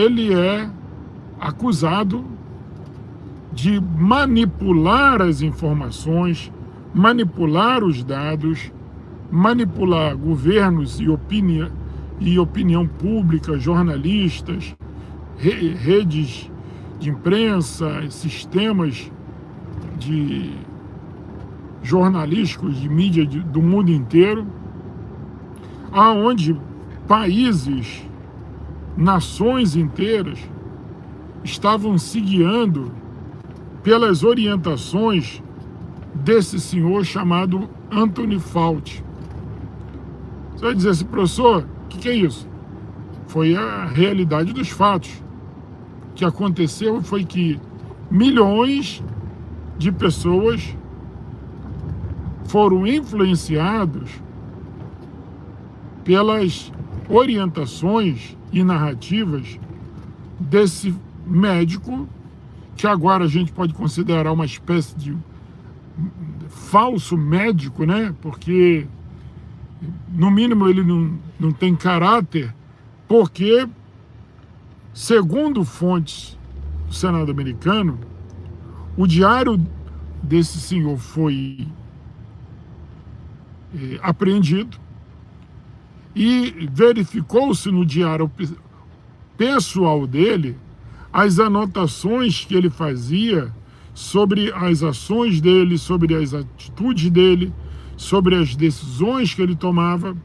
ele é acusado de manipular as informações, manipular os dados, manipular governos e opinião pública, jornalistas, redes de imprensa, sistemas de jornalísticos de mídia do mundo inteiro, aonde países, nações inteiras estavam se guiando pelas orientações desse senhor chamado Anthony Fauci. Você vai dizer assim, professor, o que é isso? Foi a realidade dos fatos. O que aconteceu foi que milhões de pessoas foram influenciados pelas orientações e narrativas desse médico, que agora a gente pode considerar uma espécie de falso médico, né? Porque, no mínimo, ele não tem caráter, porque, segundo fontes do Senado americano, o diário desse senhor foi apreendido e verificou-se no diário pessoal dele as anotações que ele fazia sobre as ações dele, sobre as atitudes dele, sobre as decisões que ele tomava.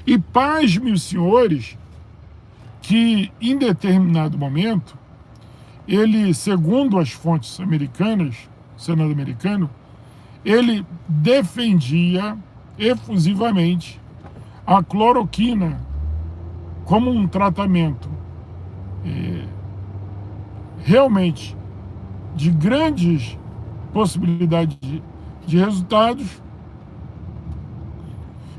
E pasme os senhores que, em determinado momento, ele, segundo as fontes americanas, Senado americano, ele defendia efusivamente a cloroquina como um tratamento realmente de grandes possibilidades de resultados,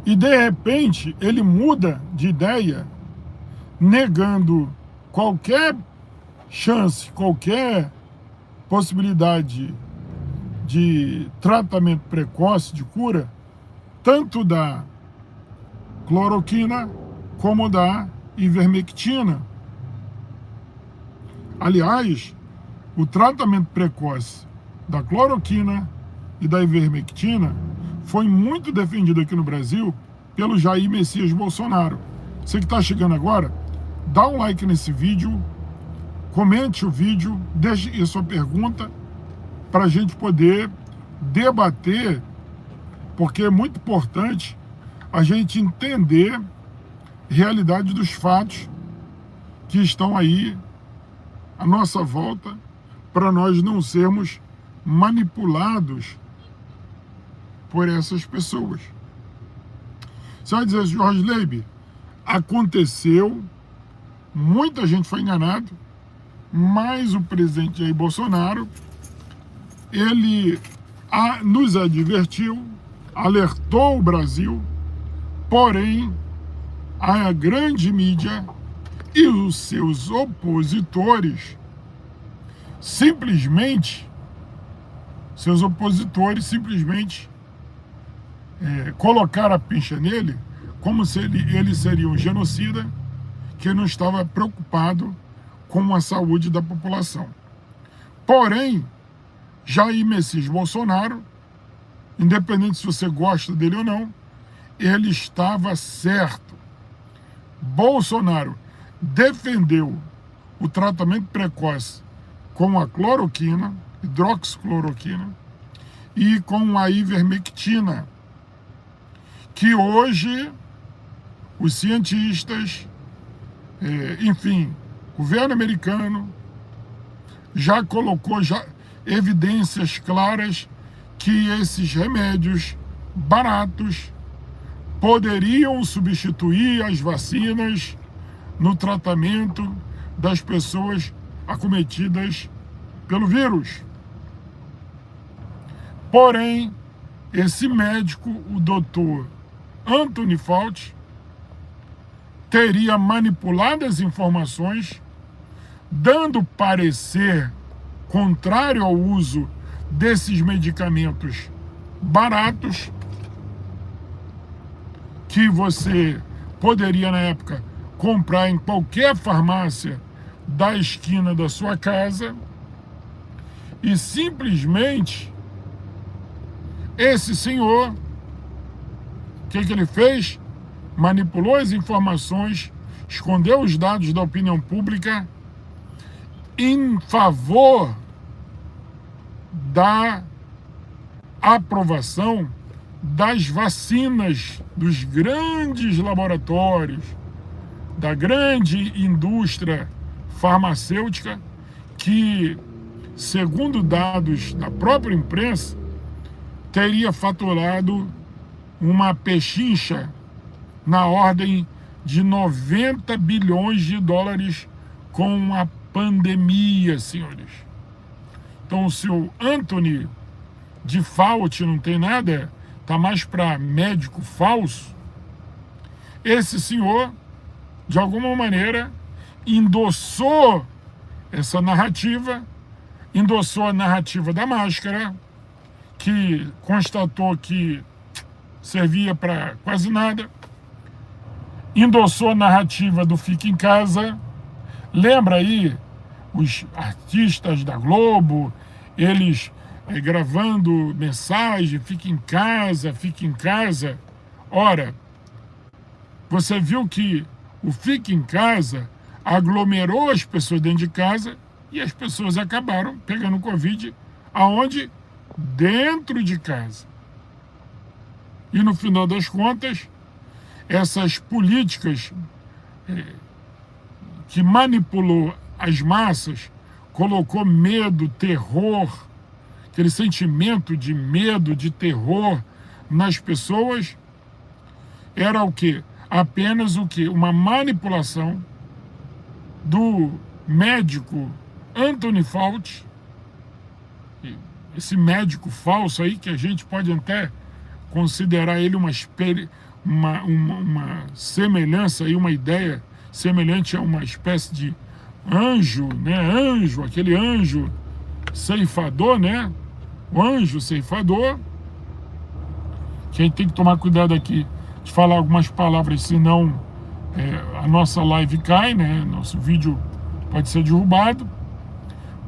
e de repente ele muda de ideia, negando qualquer chance, qualquer possibilidade de tratamento precoce, de cura, tanto da cloroquina como da ivermectina. Aliás, o tratamento precoce da cloroquina e da ivermectina foi muito defendido aqui no Brasil pelo Jair Messias Bolsonaro. Você que está chegando agora, dá um like nesse vídeo, comente o vídeo, deixe a sua pergunta para a gente poder debater, porque é muito importante a gente entender a realidade dos fatos que estão aí à nossa volta, para nós não sermos manipulados por essas pessoas. Você vai dizer, Jorge Leib, aconteceu, muita gente foi enganada, mas o presidente Jair Bolsonaro, ele nos advertiu, alertou o Brasil, porém, a grande mídia e os seus opositores simplesmente colocaram a pincha nele como se ele seria um genocida que não estava preocupado com a saúde da população. Porém, Jair Messias Bolsonaro, independente se você gosta dele ou não, ele estava certo. Bolsonaro defendeu o tratamento precoce com a cloroquina, hidroxicloroquina, e com a ivermectina, que hoje os cientistas, enfim, o governo americano já colocou evidências claras que esses remédios baratos poderiam substituir as vacinas no tratamento das pessoas acometidas pelo vírus. Porém, esse médico, o doutor Anthony Fauci, teria manipulado as informações, dando parecer contrário ao uso desses medicamentos baratos, que você poderia, na época, comprar em qualquer farmácia da esquina da sua casa e simplesmente esse senhor, o que ele fez? Manipulou as informações, escondeu os dados da opinião pública em favor da aprovação das vacinas dos grandes laboratórios, da grande indústria farmacêutica, que, segundo dados da própria imprensa, teria faturado uma pechincha na ordem de 90 bilhões de dólares com a pandemia, senhores. Então, se o Anthony de Fauci não tem nada, tá mais para médico falso, esse senhor, de alguma maneira, endossou essa narrativa, endossou a narrativa da máscara, que constatou que servia para quase nada, endossou a narrativa do Fica em Casa. Lembra aí os artistas da Globo, eles gravando mensagem, fique em casa, fique em casa. Ora, você viu que o Fique em Casa aglomerou as pessoas dentro de casa e as pessoas acabaram pegando Covid aonde? Dentro de casa. E no final das contas, essas políticas que manipulou as massas, colocou medo, terror, aquele sentimento de medo, de terror nas pessoas, era o quê? Apenas o quê? Uma manipulação do médico Anthony Fauci, esse médico falso aí, que a gente pode até considerar ele uma semelhança, aí, uma ideia semelhante a uma espécie de anjo, né? Anjo, aquele anjo ceifador, né? O anjo ceifador. Que a gente tem que tomar cuidado aqui de falar algumas palavras, senão a nossa live cai, né? Nosso vídeo pode ser derrubado.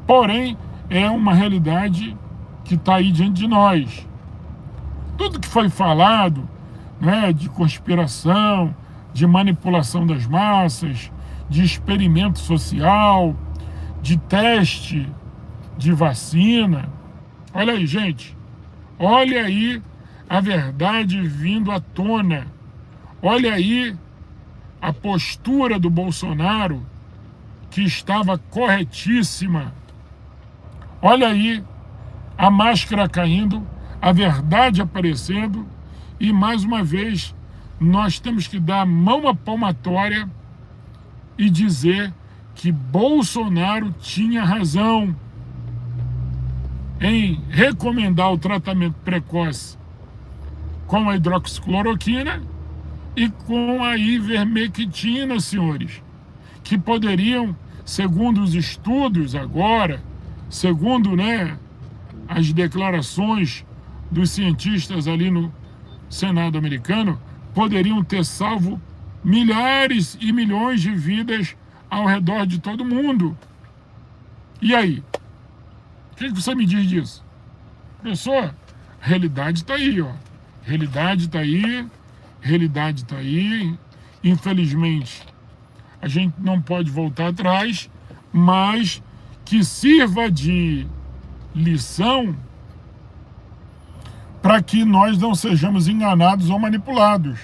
Porém, é uma realidade que está aí diante de nós. Tudo que foi falado, né, de conspiração, de manipulação das massas, de experimento social, de teste de vacina. Olha aí, gente. Olha aí a verdade vindo à tona. Olha aí a postura do Bolsonaro, que estava corretíssima. Olha aí a máscara caindo, a verdade aparecendo, e mais uma vez nós temos que dar a mão à palmatória e dizer que Bolsonaro tinha razão em recomendar o tratamento precoce com a hidroxicloroquina e com a ivermectina, senhores, que poderiam, segundo os estudos agora, segundo, né, as declarações dos cientistas ali no Senado americano, poderiam ter salvo milhares e milhões de vidas ao redor de todo mundo. E aí? O que você me diz disso? Professor, a realidade está aí, ó. Realidade está aí, realidade está aí. Infelizmente, a gente não pode voltar atrás, mas que sirva de lição para que nós não sejamos enganados ou manipulados.